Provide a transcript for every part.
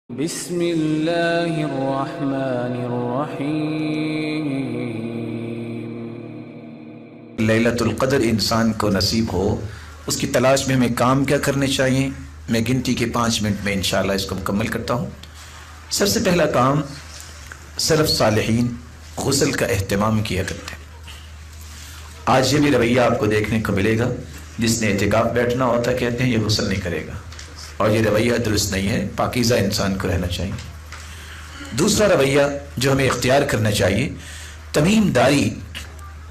بسم اللہ الرحمن الرحیم۔ لیلۃ القدر انسان کو نصیب ہو، اس کی تلاش میں ہمیں کام کیا کرنے چاہیے؟ میں گنتی کے 5 منٹ میں انشاءاللہ اس کو مکمل کرتا ہوں۔ سب سے پہلا کام، سلف صالحین غسل کا اہتمام کیا کرتے ہیں۔ آج یہ بھی رویہ آپ کو دیکھنے کو ملے گا، جس نے اعتکاف بیٹھنا ہوتا ہے کہتے ہیں یہ غسل نہیں کرے گا، اور یہ رویہ درست نہیں ہے۔ پاکیزہ انسان کو رہنا چاہیے۔ دوسرا رویہ جو ہمیں اختیار کرنا چاہیے، تمیم داری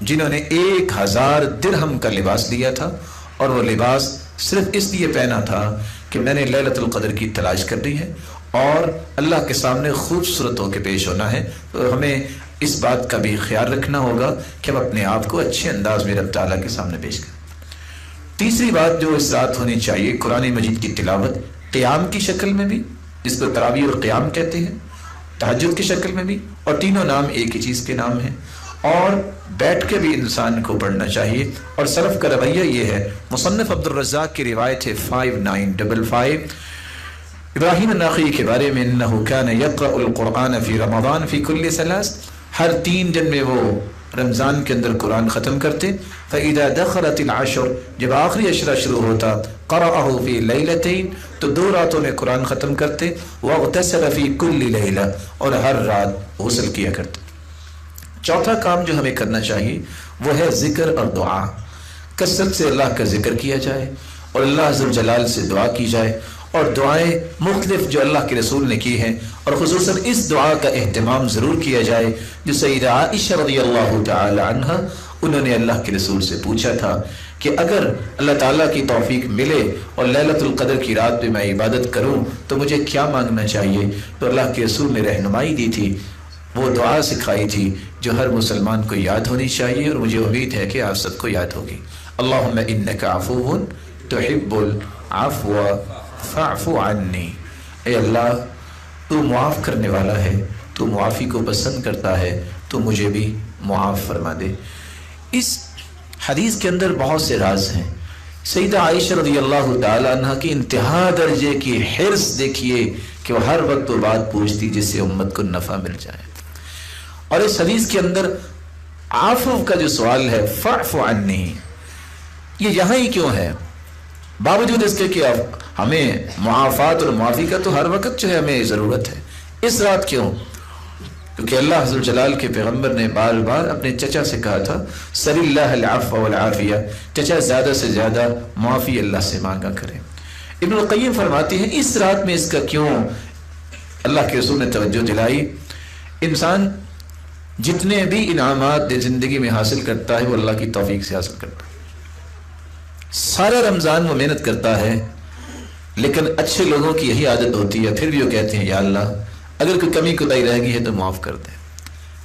جنہوں نے 1000 درہم کا لباس لیا تھا، اور وہ لباس صرف اس لیے پہنا تھا کہ میں نے لیلۃ القدر کی تلاش کرنی ہے اور اللہ کے سامنے خوبصورت ہو کے پیش ہونا ہے، تو ہمیں اس بات کا بھی خیال رکھنا ہوگا کہ ہم اپنے آپ کو اچھے انداز میں رب تعالیٰ کے سامنے پیش کریں۔ تیسری بات جو اس رات ہونی چاہیے، قرآن مجید کی تلاوت قیام کی شکل میں بھی، جس کو تراویح اور قیام کہتے ہیں، تہجد کی شکل میں بھی، اور تینوں نام ایک ہی چیز کے نام ہیں، اور بیٹھ کے بھی انسان کو پڑھنا چاہیے۔ اور سلف کا رویہ یہ ہے، مصنف عبد الرزاق کی روایت ہے 5955 ابراہیم النخعی کے بارے میں، انہ کان یقرأ القرآن فی رمضان فی کل ثلاث، ہر 3 دن میں وہ رمضان کے اندر قرآن ختم کرتے۔ فَإِذَا دَخَلَتِ الْعَشْرُ، جب آخری عشرہ شروع ہوتا، قَرَأَهُ فِي لَيْلَتَيْن، تو 2 راتوں میں قرآن ختم کرتے۔ وَاغْتَسَلَ فِي كُلِّ لَيْلَةٍ، اور ہر رات غسل کیا کرتے۔ چوتھا کام جو ہمیں کرنا چاہیے وہ ہے ذکر اور دعا۔ کثرت سے اللہ کا ذکر کیا جائے اور اللہ عز و جلال سے دعا کی جائے، اور دعائیں مختلف جو اللہ کے رسول نے کی ہیں، اور خصوصاً اس دعا کا اہتمام ضرور کیا جائے جو سیدہ عائشہ رضی اللہ تعالی عنہ، انہوں نے اللہ کے رسول سے پوچھا تھا کہ اگر اللہ تعالیٰ کی توفیق ملے اور لیلۃ القدر کی رات میں میں عبادت کروں تو مجھے کیا مانگنا چاہیے؟ تو اللہ کے رسول نے رہنمائی دی تھی، وہ دعا سکھائی تھی جو ہر مسلمان کو یاد ہونی چاہیے، اور مجھے امید ہے کہ آپ سب کو یاد ہوگی۔ اللہم انک عفو تحب العفو فاعف عنی، اے اللہ تو معاف کرنے والا ہے، تو معافی کو پسند کرتا ہے، تو مجھے بھی معاف فرما دے۔ اس حدیث کے اندر بہت سے راز ہیں۔ سیدہ عائشہ رضی اللہ تعالی عنہ کی انتہا درجے کی حرص دیکھیے کہ وہ ہر وقت وہ بات پوچھتی جس سے امت کو نفع مل جائے۔ اور اس حدیث کے اندر عفو کا جو سوال ہے، فاعف عنی، یہ یہاں ہی کیوں ہے؟ باوجود اس کے کہ ہمیں معافات اور معافی کا تو ہر وقت جو ہے ہمیں ضرورت ہے، اس رات کیوں؟ کیونکہ اللہ عز و جلال کے پیغمبر نے بار بار اپنے چچا سے کہا تھا، سل اللہ العفو والعافیہ، چچا زیادہ سے زیادہ معافی اللہ سے مانگا کریں۔ ابن القیم فرماتے ہیں اس رات میں اس کا کیوں اللہ کے رسول نے توجہ دلائی؟ انسان جتنے بھی انعامات زندگی میں حاصل کرتا ہے وہ اللہ کی توفیق سے حاصل کرتا ہے۔ سارا رمضان وہ محنت کرتا ہے، لیکن اچھے لوگوں کی یہی عادت ہوتی ہے، پھر بھی وہ کہتے ہیں یا اللہ اگر کوئی کمی کوتاہی رہ گئی ہے تو معاف کر دے۔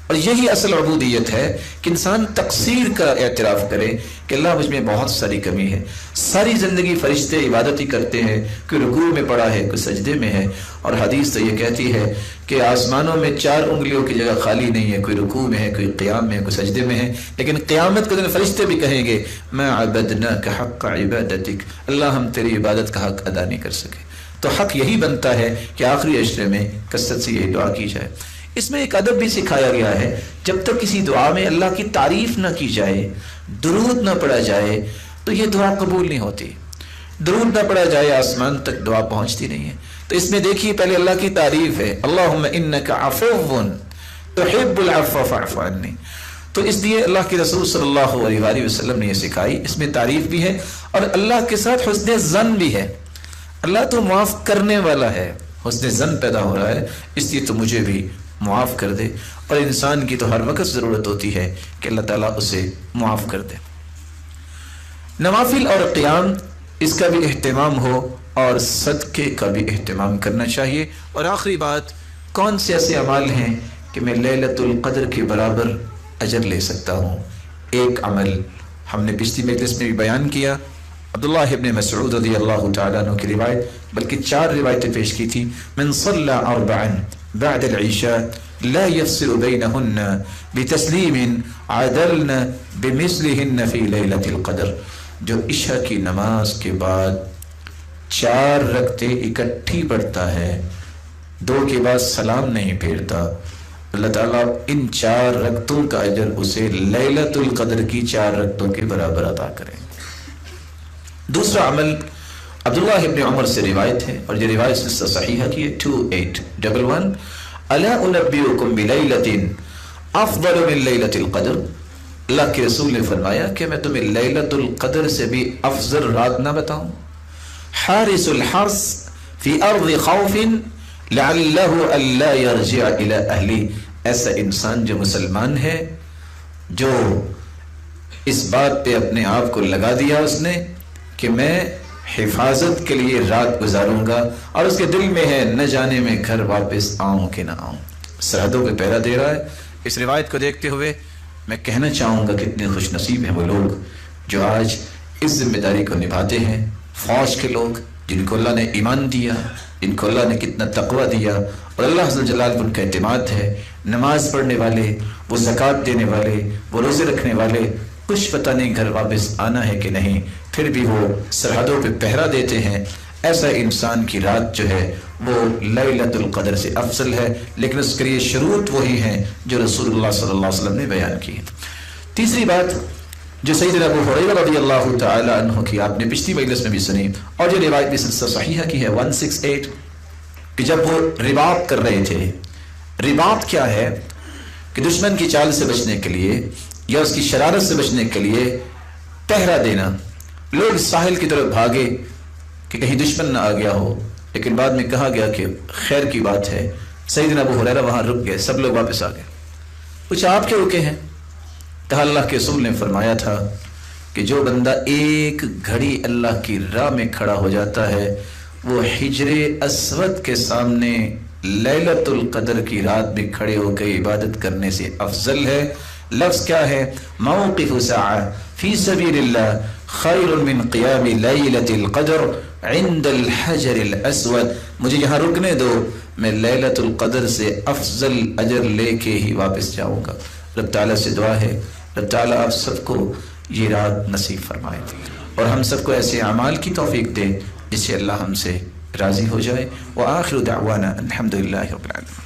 اور یہی اصل عبودیت ہے کہ انسان تقصیر کا اعتراف کرے کہ اللہ مجھ میں بہت ساری کمی ہے۔ ساری زندگی فرشتے عبادت ہی کرتے ہیں، کوئی رکوع میں پڑا ہے، کوئی سجدے میں ہے، اور حدیث تو یہ کہتی ہے کہ آسمانوں میں 4 انگلیوں کی جگہ خالی نہیں ہے، کوئی رکوع میں ہے، کوئی قیام میں ہے، کوئی سجدے میں ہے، لیکن قیامت کے دن فرشتے بھی کہیں گے ما عبدناک حق عبادتک، اللہ ہم تیری عبادت کا حق ادا نہیں کر سکے۔ تو حق یہی بنتا ہے کہ آخری عشرے میں کثرت سے یہی دعا کی جائے۔ اس میں ایک ادب بھی سکھایا گیا ہے، جب تک کسی دعا میں اللہ کی تعریف نہ کی جائے، درود نہ پڑھا جائے، تو یہ دعا قبول نہیں ہوتی۔ درود نہ پڑھا جائے آسمان تک دعا پہنچتی نہیں ہے۔ تو اس میں دیکھیے پہلے اللہ کی تعریف ہے، اللہم انک عفو تحب العفو فاعف عنی، تو اس لیے اللہ کے رسول صلی اللہ علیہ وآلہ وسلم نے یہ سکھائی۔ اس میں تعریف بھی ہے اور اللہ کے ساتھ حسن ظن بھی ہے، اللہ تو معاف کرنے والا ہے، حسن ظن پیدا ہو رہا ہے، اس لیے تو مجھے بھی معاف کر دے۔ اور انسان کی تو ہر وقت ضرورت ہوتی ہے کہ اللہ تعالیٰ اسے معاف کر دے۔ نوافل اور قیام اس کا بھی اہتمام ہو، اور صدقے کا بھی اہتمام کرنا چاہیے۔ اور آخری بات، کون سے ایسے اعمال ہیں کہ میں لیلۃ القدر کے برابر اجر لے سکتا ہوں؟ ایک عمل ہم نے پچھلی مجلس میں بھی بیان کیا، عبداللہ ابن مسعود رضی اللہ تعالیٰ عنہ کی روایت، بلکہ 4 روایتیں پیش کی تھی۔ من صلی 4 بعد العشاء لا يفصل بينهن بتسلیم عدلن بمثلهن في لیلۃ القدر، جو عشاء کی نماز کے بعد 4 رکعتیں اکٹھی پڑھتا ہے 2 کے بعد سلام نہیں پھیرتا، اللہ تعالیٰ ان 4 رکعتوں کا اجر اسے لیلۃ القدر کی 4 رکعتوں کے برابر عطا کریں۔ دوسرا عمل عبداللہ ابن عمر سے روایت ہے، اور یہ روایت سے صحیحہ کی ہے 2811 الا انبئکم بلیلۃ افضل من لیلۃ القدر، اللہ کے رسول نے فرمایا کہ میں تمہیں لیلۃ القدر سے بھی افضل رات نہ بتاؤں؟ حارس الحرس فی ارض خوف لعلہ الا یرجع الی اہلی، ایسا انسان جو مسلمان ہے، جو اس بات پہ اپنے آپ کو لگا دیا اس نے کہ میں حفاظت کے لیے رات گزاروں گا، اور اس کے دل میں ہے نہ جانے میں گھر واپس آؤں کہ نہ آؤں، سرحدوں پہ پہرا دے رہا ہے۔ اس روایت کو دیکھتے ہوئے میں کہنا چاہوں گا کتنے خوش نصیب ہیں وہ لوگ جو آج اس ذمہ داری کو نبھاتے ہیں، فوج کے لوگ جن کو اللہ نے ایمان دیا، جن کو اللہ نے کتنا تقوی دیا، اور اللہ عز و جل پر ان کا اعتماد ہے، نماز پڑھنے والے، وہ زکوٰۃ دینے والے، وہ روزے رکھنے والے، کچھ پتہ نہیں گھر واپس آنا ہے کہ نہیں، پھر بھی وہ سرحدوں پہ پہرا دیتے ہیں۔ ایسا انسان کی رات جو ہے وہ لیلۃ القدر سے افضل ہے، لیکن اس کے لیے شروط وہی ہیں جو رسول اللہ صلی اللہ علیہ وسلم نے بیان کی ہے۔ تیسری بات جو سیدنا ابو ہریرہ رضی اللہ تعالی عنہ کی آپ نے پچھلی مجلس میں بھی سنی، اور یہ روایت بھی سلسلہ صحیحہ کی ہے 168 کہ جب وہ رباط کر رہے تھے، رباط کیا ہے کہ دشمن کی چال سے بچنے کے لیے یا اس کی شرارت سے بچنے کے لیے پہرا دینا، لوگ ساحل کی طرف بھاگے کہ کہیں دشمن نہ آ گیا ہو، لیکن بعد میں کہا گیا کہ خیر کی بات ہے سیدنا ابو ہریرہ وہاں رک گئے، سب لوگ واپس آ گئے۔ کچھ آپ کے رکے ہیں، کہا اللہ کے رسول نے فرمایا تھا کہ جو بندہ ایک گھڑی اللہ کی راہ میں کھڑا ہو جاتا ہے وہ حجر اسود کے سامنے لیلۃ القدر کی رات میں کھڑے ہو کے عبادت کرنے سے افضل ہے۔ لفظ کیا ہے؟ موقف ساعہ فی سبیل اللہ خیر من قیام لیلۃ القدر عند الحجر الاسود، مجھے یہاں رکنے دو، میں لیلۃ القدر سے افضل اجر لے کے ہی واپس جاؤں گا۔ رب تعالیٰ سے دعا ہے رب تعالیٰ آپ سب کو یہ رات نصیب فرمائے اور ہم سب کو ایسے اعمال کی توفیق دے جس سے اللہ ہم سے راضی ہو جائے۔ وآخر دعوانا الحمدللہ رب العالمین۔